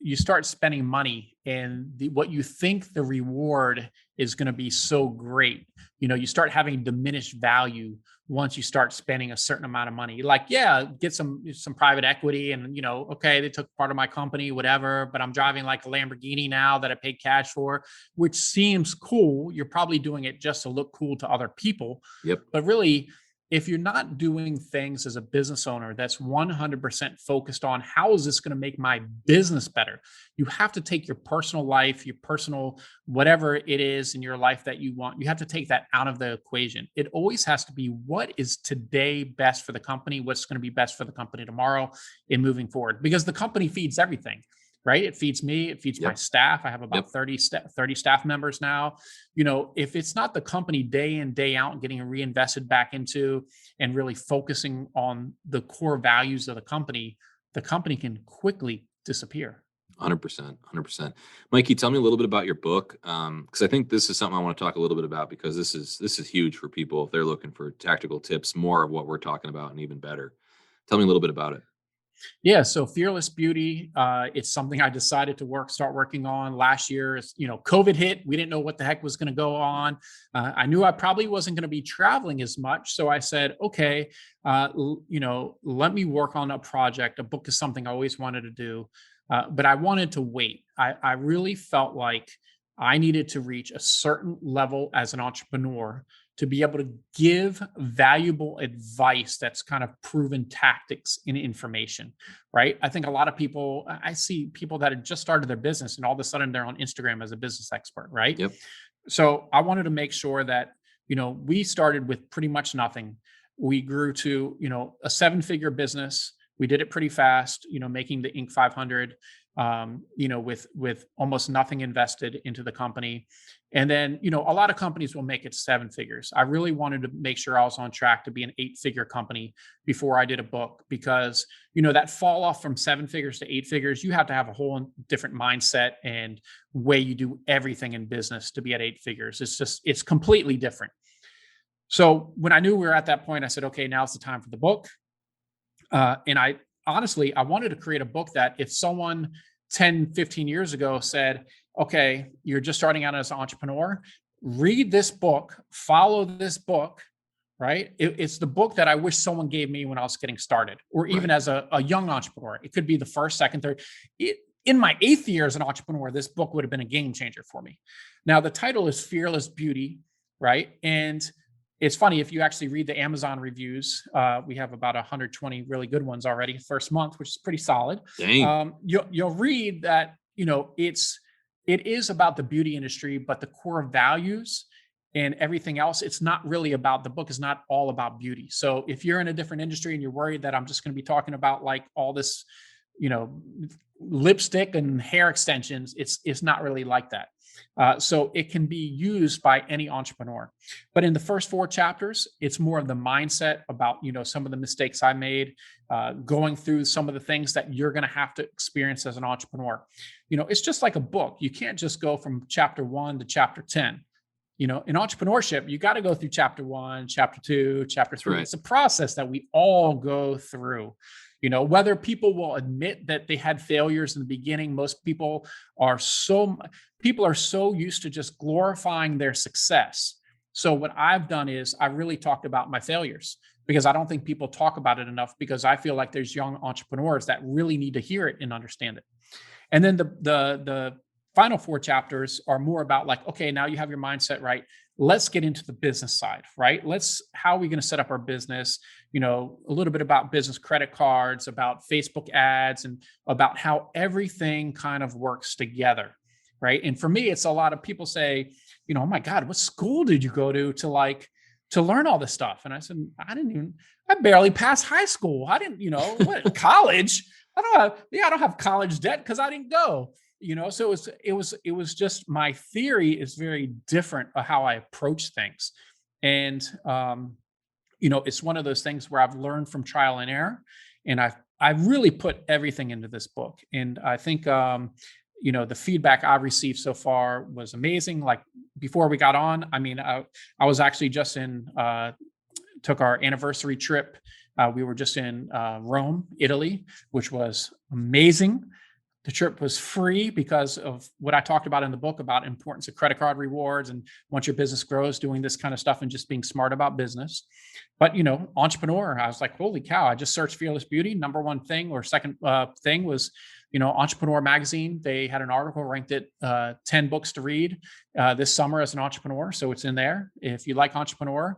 you start spending money, and what you think the reward is going to be so great, you start having diminished value once you start spending a certain amount of money. Like, yeah, get some private equity, and okay, they took part of my company, whatever, but I'm driving like a Lamborghini now that I paid cash for, which seems cool. You're probably doing it just to look cool to other people. Yep. But really, if you're not doing things as a business owner that's 100% focused on how is this going to make my business better, you have to take your personal life, your personal, whatever it is in your life that you want, you have to take that out of the equation. It always has to be what is today best for the company, what's going to be best for the company tomorrow in moving forward, because the company feeds everything. Right? It feeds me. It feeds my staff. I have about 30 staff members now. If it's not the company day in, day out getting reinvested back into and really focusing on the core values of the company can quickly disappear. 100%. Mikey, tell me a little bit about your book. Cause I think this is something I want to talk a little bit about, because this is huge for people if they're looking for tactical tips, more of what we're talking about and even better. Tell me a little bit about it. Yeah. So Fearless Beauty, it's something I decided to start working on last year. COVID hit. We didn't know what the heck was going to go on. I knew I probably wasn't going to be traveling as much. So I said, okay, let me work on a project. A book is something I always wanted to do, but I wanted to wait. I really felt like I needed to reach a certain level as an entrepreneur to be able to give valuable advice that's kind of proven tactics and information, right? I think a lot of people, I see people that had just started their business and all of a sudden they're on Instagram as a business expert, right? Yep. So I wanted to make sure that, we started with pretty much nothing. We grew to, a 7-figure business. We did it pretty fast, making the Inc. 500, with almost nothing invested into the company. And then, a lot of companies will make it 7 figures. I really wanted to make sure I was on track to be an 8-figure company before I did a book, because, that fall off from 7 figures to 8 figures, you have to have a whole different mindset and way you do everything in business to be at 8 figures. It's completely different. So when I knew we were at that point, I said, okay, now's the time for the book. And I wanted to create a book that if someone 10, 15 years ago said, okay, you're just starting out as an entrepreneur, read this book, follow this book, right? It's the book that I wish someone gave me when I was getting started, or even as a young entrepreneur. It could be the first, second, third. In my 8th year as an entrepreneur, this book would have been a game changer for me. Now, the title is Fearless Beauty, right? And it's funny, if you actually read the Amazon reviews, we have about 120 really good ones already first month, which is pretty solid. You'll read that, it is about the beauty industry, but the core values and everything else, it's not really about, the book is not all about beauty. So if you're in a different industry and you're worried that I'm just going to be talking about like all this, lipstick and hair extensions, it's not really like that. So it can be used by any entrepreneur. But in the first 4 chapters, it's more of the mindset about, some of the mistakes I made, going through some of the things that you're going to have to experience as an entrepreneur. It's just like a book. You can't just go from chapter 1 to chapter 10. In entrepreneurship, you got to go through chapter 1, chapter 2, chapter 3. Right. It's a process that we all go through. Whether people will admit that they had failures in the beginning, most people are so used to just glorifying their success. So what I've done is I really talked about my failures, because I don't think people talk about it enough, because I feel like there's young entrepreneurs that really need to hear it and understand it. And then the final 4 chapters are more about like, okay, now you have your mindset right. Let's get into the business side, right? How are we going to set up our business? A little bit about business credit cards, about Facebook ads, and about how everything kind of works together, right? And for me, it's a lot of people say, oh my God, what school did you go to learn all this stuff? And I said, I barely passed high school. I didn't, what, college? I don't have college debt because I didn't go. So it was just, my theory is very different of how I approach things. And, it's one of those things where I've learned from trial and error, and I've really put everything into this book. And I think, the feedback I've received so far was amazing. Like before we got on, I was actually just took our anniversary trip. We were just in Rome, Italy, which was amazing. The trip was free because of what I talked about in the book about importance of credit card rewards. And once your business grows, doing this kind of stuff and just being smart about business. But, entrepreneur, I was like, holy cow, I just searched Fearless Beauty. Number one thing or second thing was, Entrepreneur Magazine. They had an article ranked it 10 books to read this summer as an entrepreneur. So it's in there. If you like entrepreneur,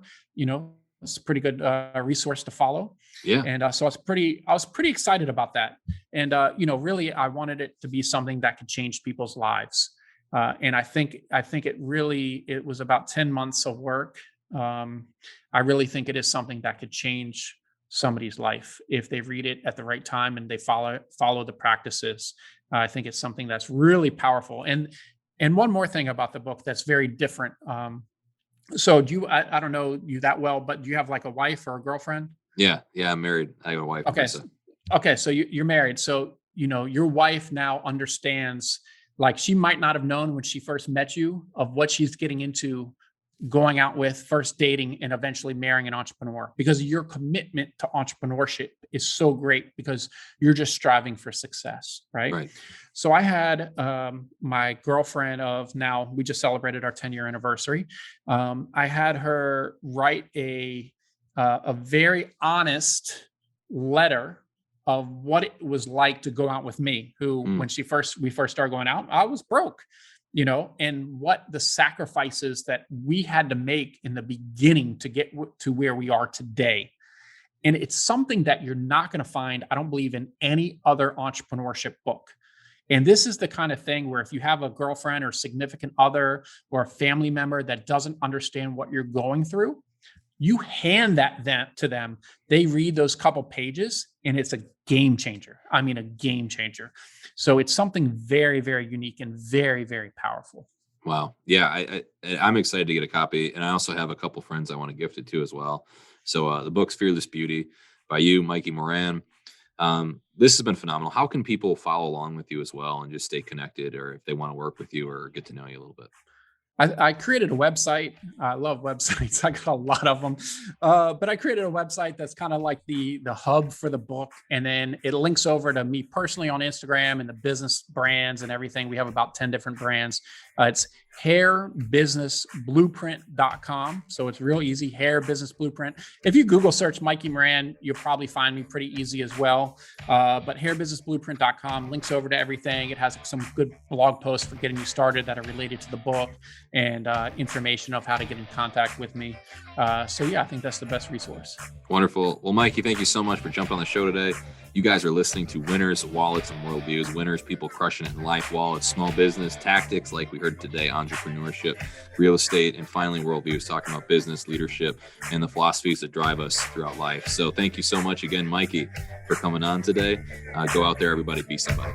It's a pretty good resource to follow. Yeah. And so I was pretty excited about that. And, really, I wanted it to be something that could change people's lives. And I think it was about 10 months of work. I really think it is something that could change somebody's life if they read it at the right time and they follow the practices. I think it's something that's really powerful. And one more thing about the book that's very different. So I don't know you that well, but do you have like a wife or a girlfriend? Yeah. I'm married. I have a wife. Okay. So you're married. So, your wife now understands, like, she might not have known when she first met you of what she's getting into, going out with, first dating, and eventually marrying an entrepreneur, because your commitment to entrepreneurship is so great because you're just striving for success. Right. So I had my girlfriend we just celebrated our 10-year anniversary. I had her write a very honest letter of what it was like to go out with me, who, when we first started going out, I was broke, and what the sacrifices that we had to make in the beginning to get to where we are today. And it's something that you're not going to find, I don't believe, in any other entrepreneurship book. And this is the kind of thing where if you have a girlfriend or significant other or a family member that doesn't understand what you're going through, you hand that to them, they read those couple pages, and it's a game changer. I mean, a game changer. So it's something very, very unique and very, very powerful. Wow. Yeah. I'm excited to get a copy. And I also have a couple friends I want to gift it to as well. So the book's Fearless Beauty by you, Mikey Moran. This has been phenomenal. How can people follow along with you as well and just stay connected, or if they want to work with you or get to know you a little bit? I created a website. I love websites. I got a lot of them. But I created a website that's kind of like the hub for the book. And then it links over to me personally on Instagram and the business brands and everything. We have about 10 different brands. It's hairbusinessblueprint.com. So it's real easy, Hair Business Blueprint. If you Google search Mikey Moran, you'll probably find me pretty easy as well. But hairbusinessblueprint.com links over to everything. It has some good blog posts for getting you started that are related to the book, and information of how to get in contact with me. So yeah, I think that's the best resource. Wonderful. Well, Mikey, thank you so much for jumping on the show today. You guys are listening to Winners, Wallets, and Worldviews. Winners, people crushing it in life, wallets, small business, tactics, like we heard today, entrepreneurship, real estate, and finally Worldviews, talking about business, leadership, and the philosophies that drive us throughout life. So thank you so much again, Mikey, for coming on today. Go out there, everybody, be somebody.